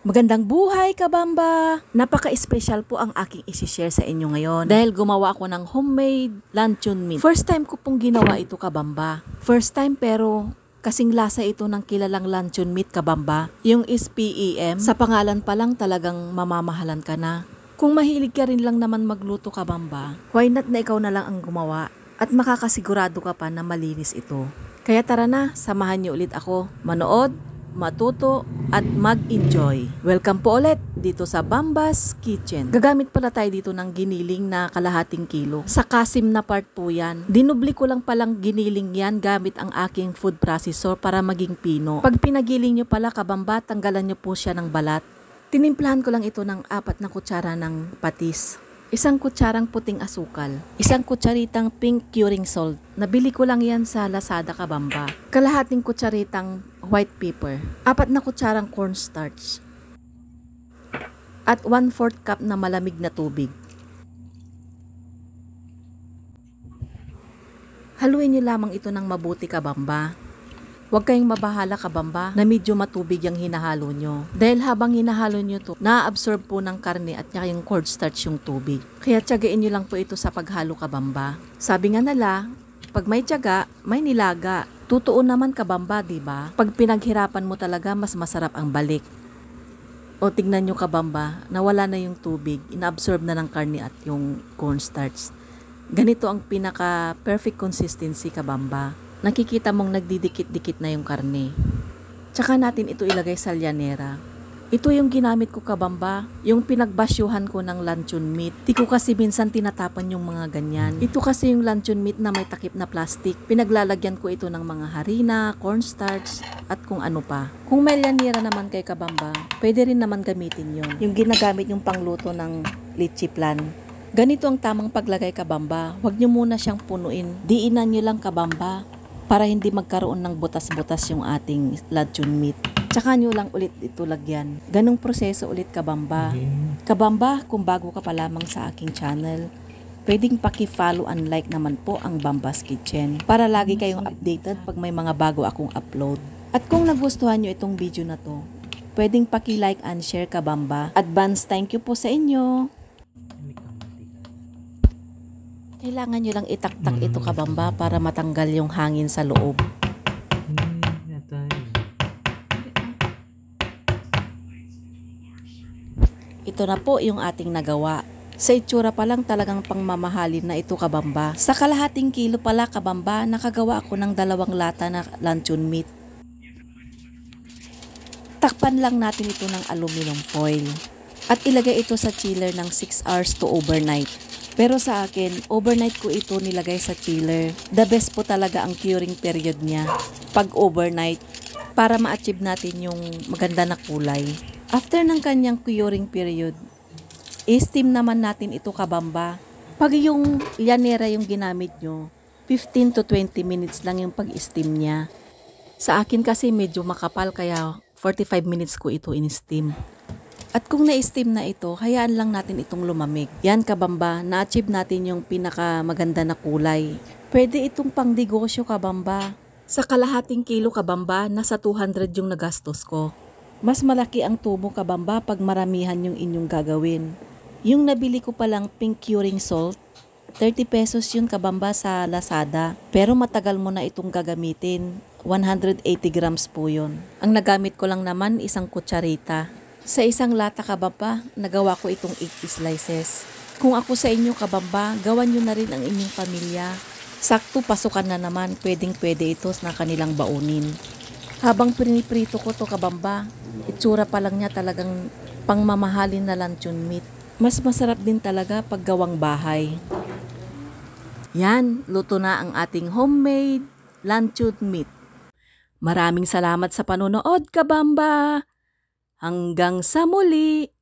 Magandang buhay, kabamba! Napaka-espesyal po ang aking isi-share sa inyo ngayon dahil gumawa ako ng homemade luncheon meat. First time ko pong ginawa ito, kabamba. First time pero kasing lasa ito ng kilalang luncheon meat, kabamba. Yung is PEM. Sa pangalan pa lang talagang mamamahalan ka na. Kung mahilig ka rin lang naman magluto, kabamba, why not na ikaw na lang ang gumawa at makakasigurado ka pa na malinis ito. Kaya tara na, samahan niyo ulit ako manood, matuto at mag-enjoy. Welcome po ulit dito sa Bamba's Kitchen. Gagamit pala tayo dito ng giniling na kalahating kilo. Sa kasim na part po yan. Dinubli ko lang palang giniling yan gamit ang aking food processor para maging pino. Pag pinagiling nyo pala, kabamba, tanggalan nyo po siya ng balat. Tinimplahan ko lang ito ng 4 na kutsara ng patis. 1 kutsarang puting asukal, 1 kutsaritang pink curing salt. Nabili ko lang yan sa Lazada, kabamba. Kalahating kutsaritang white pepper, 4 na kutsarang cornstarch, at 1/4 cup na malamig na tubig. Haluin niyo lamang ito ng mabuti, kabamba. Huwag kayong mabahala, kabamba, na medyo matubig yung hinahalo nyo. Dahil habang hinahalo nyo to, na-absorb po ng karne at yung cornstarch yung tubig. Kaya tiyagain nyo lang po ito sa paghalo, kabamba. Sabi nga nila, pag may tiyaga, may nilaga. Totoo naman, kabamba, diba? Pag pinaghirapan mo talaga, mas masarap ang balik. O tignan nyo, kabamba, nawala na yung tubig, inaabsorb na ng karne at yung cornstarch. Ganito ang pinaka-perfect consistency, kabamba. Nakikita mong nagdidikit-dikit na yung karne. Tsaka natin ito ilagay sa lyanera. Ito yung ginamit ko, kabamba, yung pinagbasyuhan ko ng luncheon meat. Di ko kasi minsan tinatapan yung mga ganyan. Ito kasi yung luncheon meat na may takip na plastic. Pinaglalagyan ko ito ng mga harina, cornstarch, at kung ano pa. Kung may lyanera naman kay kabamba, pwede rin naman gamitin yon. Yung ginagamit yung pangluto ng leche plan. Ganito ang tamang paglagay, kabamba. Huwag nyo muna siyang punuin. Diinan nyo lang, kabamba, para hindi magkaroon ng butas-butas yung ating luncheon meat. Tsaka nyo lang ulit ito lagyan. Ganong proseso ulit, kabamba. Kabamba, kung bago ka pa lamang sa aking channel, pwedeng paki-follow and like naman po ang Bamba's Kitchen para lagi kayong updated pag may mga bago akong upload. At kung nagustuhan nyo itong video na to, pwedeng paki-like and share, kabamba. Advance thank you po sa inyo. Kailangan nyo lang itaktak ito, kabamba, para matanggal yung hangin sa loob. Ito na po yung ating nagawa. Sa itsura pa lang talagang pangmamahalin na ito, kabamba. Sa kalahating kilo pala, kabamba, nakagawa ako ng 2 lata na luncheon meat. Takpan lang natin ito ng aluminum foil. At ilagay ito sa chiller ng 6 hours to overnight. Pero sa akin, overnight ko ito nilagay sa chiller. The best po talaga ang curing period niya pag overnight para ma-achieve natin yung maganda na kulay. After ng kanyang curing period, i-steam naman natin ito, kabamba. Pag yung lyanera yung ginamit nyo, 15 to 20 minutes lang yung pag-steam niya. Sa akin kasi medyo makapal kaya 45 minutes ko ito in-steam. At kung na-steam na ito, hayaan lang natin itong lumamig. Yan, kabamba, na-achieve natin yung pinakamaganda na kulay. Pwede itong pang-negosyo, kabamba. Sa kalahating kilo, kabamba, nasa 200 yung nagastos ko. Mas malaki ang tubo, kabamba, pag maramihan yung inyong gagawin. Yung nabili ko palang pink curing salt, 30 pesos yun, kabamba, sa Lazada. Pero matagal mo na itong gagamitin. 180 grams po yun. Ang nagamit ko lang naman, 1 kutsarita. Sa 1 lata, kabamba, nagawa ko itong 8 slices. Kung ako sa inyo, kabamba, gawan nyo na rin ang inyong pamilya. Sakto, pasukan na naman, pwedeng-pwede ito na kanilang baunin. Habang piniprito ko to, kabamba, itsura pa lang niya talagang pangmamahalin na luncheon meat. Mas masarap din talaga pag gawang bahay. Yan, luto na ang ating homemade luncheon meat. Maraming salamat sa panonood, kabamba! Hanggang sa muli!